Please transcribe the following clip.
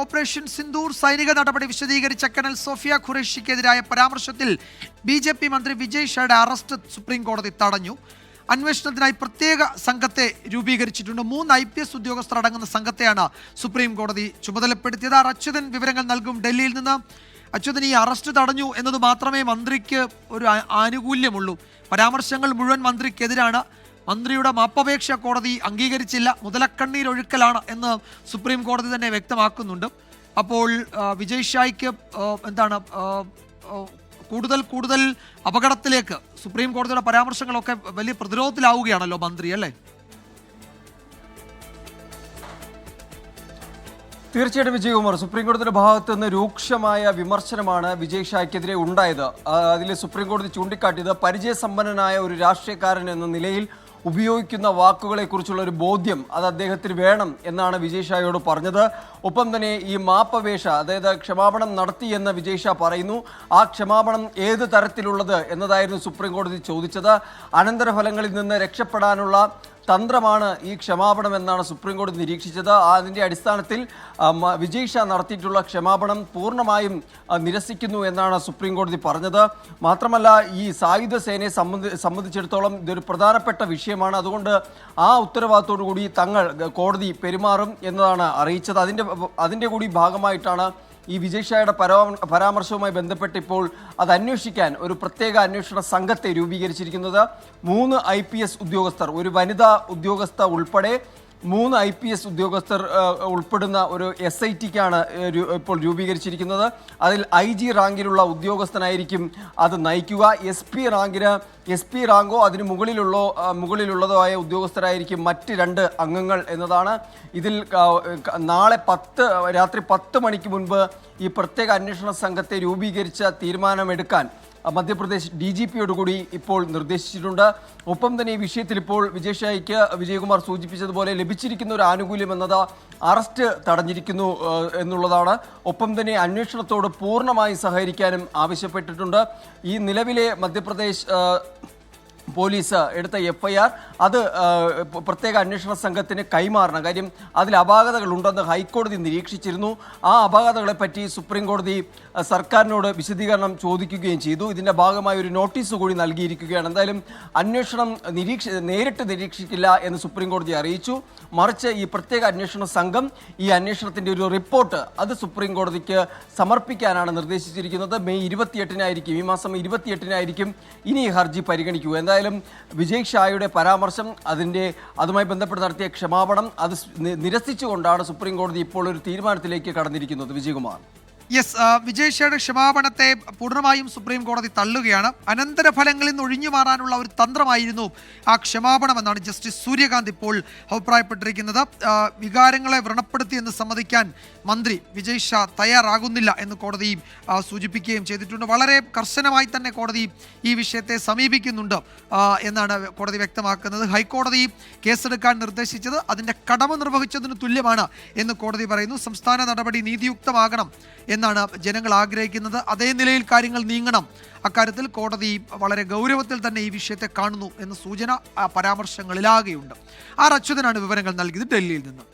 Operation Sindoor സൈനിക നടപടി വിശദീകരിച്ച കേണൽ സോഫിയ ഖുറേഷിക്കെതിരായ പരാമർശത്തിൽ ബി.ജെ.പി. മന്ത്രി വിജയ് ഷായുടെ അറസ്റ്റ് സുപ്രീം കോടതി തടഞ്ഞു. അന്വേഷണത്തിനായി പ്രത്യേക സംഘത്തെ രൂപീകരിച്ചിട്ടുണ്ട്. 3 IPS ഉദ്യോഗസ്ഥർ അടങ്ങുന്ന സംഘത്തെയാണ് സുപ്രീം കോടതി ചുമതലപ്പെടുത്തിയത്. അച്യുതൻ വിവരങ്ങൾ നൽകും ഡൽഹിയിൽ നിന്ന്. അച്യുതൻ, ഈ അറസ്റ്റ് തടഞ്ഞു എന്നത് മാത്രമേ മന്ത്രിക്ക് ഒരു ആനുകൂല്യമുള്ളൂ. പരാമർശങ്ങൾ മുഴുവൻ മന്ത്രിക്കെതിരാണ്. മന്ത്രിയുടെ മാപ്പപേക്ഷ കോടതി അംഗീകരിച്ചില്ല, മുതലക്കണ്ണീരൊഴുക്കലാണ് എന്ന് സുപ്രീം കോടതി തന്നെ വ്യക്തമാക്കുന്നുണ്ട്. അപ്പോൾ വിജയ് ഷായ്ക്ക് എന്താണ് കൂടുതൽ അപകടത്തിലേക്ക് സുപ്രീം കോടതിയുടെ പരാമർശങ്ങളൊക്കെ വലിയ പ്രതിരോധത്തിലാവുകയാണല്ലോ മന്ത്രി, അല്ലേ? തീർച്ചയായിട്ടും വിജയകുമാർ, സുപ്രീം കോടതിയുടെ ഭാഗത്ത് നിന്ന് രൂക്ഷമായ വിമർശനമാണ് വിജയ് ഷായ്ക്കെതിരെ ഉണ്ടായത്. അതിൽ സുപ്രീം കോടതി ചൂണ്ടിക്കാട്ടിയത് പരിചയസമ്പന്നനായ ഒരു രാഷ്ട്രീയക്കാരൻ എന്ന നിലയിൽ ഉപയോഗിക്കുന്ന വാക്കുകളെക്കുറിച്ചുള്ള ഒരു ബോധ്യം അത് അദ്ദേഹത്തിന് വേണം എന്നാണ് വിജയ് ഷായോട് പറഞ്ഞത്. ഒപ്പം തന്നെ ഈ മാപ്പപേക്ഷ, അതായത് ക്ഷമാപണം നടത്തി എന്ന് വിജയ് ഷാ പറയുന്നു. ആ ക്ഷമാപണം ഏത് തരത്തിലുള്ളത് എന്നതായിരുന്നു സുപ്രീം കോടതി ചോദിച്ചത്. അനന്തരഫലങ്ങളിൽ നിന്ന് രക്ഷപ്പെടാനുള്ള തന്ത്രമാണ് ഈ ക്ഷമാപണം എന്നാണ് സുപ്രീം കോടതി നിരീക്ഷിച്ചത്. അതിൻ്റെ അടിസ്ഥാനത്തിൽ വിജയ് ഷാ നടത്തിയിട്ടുള്ള ക്ഷമാപണം പൂർണ്ണമായും നിരസിക്കുന്നു എന്നാണ് സുപ്രീം കോടതി പറഞ്ഞത്. മാത്രമല്ല, ഈ സായുധ സേനയെ സംബന്ധിച്ചിടത്തോളം ഇതൊരു പ്രധാനപ്പെട്ട വിഷയമാണ്. അതുകൊണ്ട് ആ ഉത്തരവാദിത്തോടു കൂടി കോടതി പെരുമാറും എന്നതാണ് അറിയിച്ചത്. അതിൻ്റെ കൂടി ഭാഗമായിട്ടാണ് ഈ വിജയ് ഷായുടെ പരാമർശവുമായി ബന്ധപ്പെട്ട് ഇപ്പോൾ അത് അന്വേഷിക്കാൻ ഒരു പ്രത്യേക അന്വേഷണ സംഘത്തെ രൂപീകരിച്ചിരിക്കുന്നത്. 3 IPS ഉദ്യോഗസ്ഥർ, ഒരു വനിതാ ഉദ്യോഗസ്ഥ ഉൾപ്പെടെ 3 IPS ഉദ്യോഗസ്ഥർ ഉൾപ്പെടുന്ന ഒരു SITക്കാണ് ഇപ്പോൾ രൂപീകരിച്ചിരിക്കുന്നത്. അതിൽ IG റാങ്കിലുള്ള ഉദ്യോഗസ്ഥനായിരിക്കും അത് നയിക്കുക. SP റാങ്കോ അതിന് മുകളിലുള്ളതോ ആയ ഉദ്യോഗസ്ഥരായിരിക്കും മറ്റ് 2 അംഗങ്ങൾ എന്നതാണ്. ഇതിൽ നാളെ രാത്രി 10 മണിക്ക് മുൻപ് ഈ പ്രത്യേക അന്വേഷണ സംഘത്തെ രൂപീകരിച്ച തീരുമാനമെടുക്കാൻ മധ്യപ്രദേശ് DGPയോട് കൂടി ഇപ്പോൾ നിർദ്ദേശിച്ചിട്ടുണ്ട്. ഒപ്പം തന്നെ ഈ വിഷയത്തിൽ ഇപ്പോൾ വിജയ് ഷായ്ക്ക് വിജയകുമാർ സൂചിപ്പിച്ചതുപോലെ ലഭിച്ചിരിക്കുന്ന ഒരു ആനുകൂല്യം എന്നത് അറസ്റ്റ് തടഞ്ഞിരിക്കുന്നു എന്നുള്ളതാണ്. ഒപ്പം തന്നെ അന്വേഷണത്തോട് പൂർണ്ണമായി സഹകരിക്കാനും ആവശ്യപ്പെട്ടിട്ടുണ്ട്. ഈ നിലവിലെ മധ്യപ്രദേശ് പോലീസ് എടുത്ത FIR അത് പ്രത്യേക അന്വേഷണ സംഘത്തിന് കൈമാറണം. കാര്യം അതിൽ അപാകതകളുണ്ടെന്ന് ഹൈക്കോടതി നിരീക്ഷിച്ചിരുന്നു. ആ അപാകതകളെപ്പറ്റി സുപ്രീം കോടതി സർക്കാരിനോട് വിശദീകരണം ചോദിക്കുകയും ചെയ്തു. ഇതിൻ്റെ ഭാഗമായി ഒരു നോട്ടീസ് കൂടി നൽകിയിരിക്കുകയാണ്. എന്തായാലും അന്വേഷണം നേരിട്ട് നിരീക്ഷിക്കില്ല എന്ന് സുപ്രീം കോടതി അറിയിച്ചു. മറിച്ച് ഈ പ്രത്യേക അന്വേഷണ സംഘം ഈ അന്വേഷണത്തിൻ്റെ ഒരു റിപ്പോർട്ട് അത് സുപ്രീം കോടതിക്ക് സമർപ്പിക്കാനാണ് നിർദ്ദേശിച്ചിരിക്കുന്നത്. മെയ് 28-നായിരിക്കും, ഈ മാസം 28-നായിരിക്കും ഇനി ഈ ഹർജി പരിഗണിക്കുക. എന്തായാലും വിജയ് ഷായുടെ പരാമർശം, അതുമായി ബന്ധപ്പെട്ട് നടത്തിയ ക്ഷമാപണം അത് നിരസിച്ചുകൊണ്ടാണ് സുപ്രീം കോടതി ഇപ്പോൾ ഒരു തീരുമാനത്തിലേക്ക് കടന്നിരിക്കുന്നത്. വിജയകുമാർ. വിജയ് ഷായുടെ ക്ഷമാപണത്തെ പൂർണ്ണമായും സുപ്രീം കോടതി തള്ളുകയാണ്. അനന്തരഫലങ്ങളിൽ നിന്ന് ഒഴിഞ്ഞു മാറാനുള്ള ഒരു തന്ത്രമായിരുന്നു ആ ക്ഷമാപണം എന്നാണ് ജസ്റ്റിസ് സൂര്യകാന്ത് ഇപ്പോൾ അഭിപ്രായപ്പെട്ടിരിക്കുന്നത്. വികാരങ്ങളെ വ്രണപ്പെടുത്തി എന്ന് സമ്മതിക്കാൻ മന്ത്രി വിജയ് ഷാ തയ്യാറാകുന്നില്ല എന്ന് കോടതി സൂചിപ്പിക്കുകയും ചെയ്തിട്ടുണ്ട്. വളരെ കർശനമായി തന്നെ കോടതി ഈ വിഷയത്തെ സമീപിക്കുന്നുണ്ട് എന്നാണ് കോടതി വ്യക്തമാക്കുന്നത്. ഹൈക്കോടതി കേസെടുക്കാൻ നിർദ്ദേശിച്ചത് അതിൻ്റെ കടമ നിർവഹിച്ചതിന് തുല്യമാണ് എന്ന് കോടതി പറയുന്നു. സംസ്ഥാന നടപടി നീതിയുക്തമാകണം എന്നാണ് ജനങ്ങൾ ആഗ്രഹിക്കുന്നത്. അതേ നിലയിൽ കാര്യങ്ങൾ നീങ്ങണം. അക്കാര്യത്തിൽ കോടതി വളരെ ഗൗരവത്തിൽ തന്നെ ഈ വിഷയത്തെ കാണുന്നു എന്ന സൂചന പരാമർശങ്ങളിലാകെയുണ്ട്. അച്യുതനാണ് വിവരങ്ങൾ നൽകിയത് ഡൽഹിയിൽ നിന്ന്.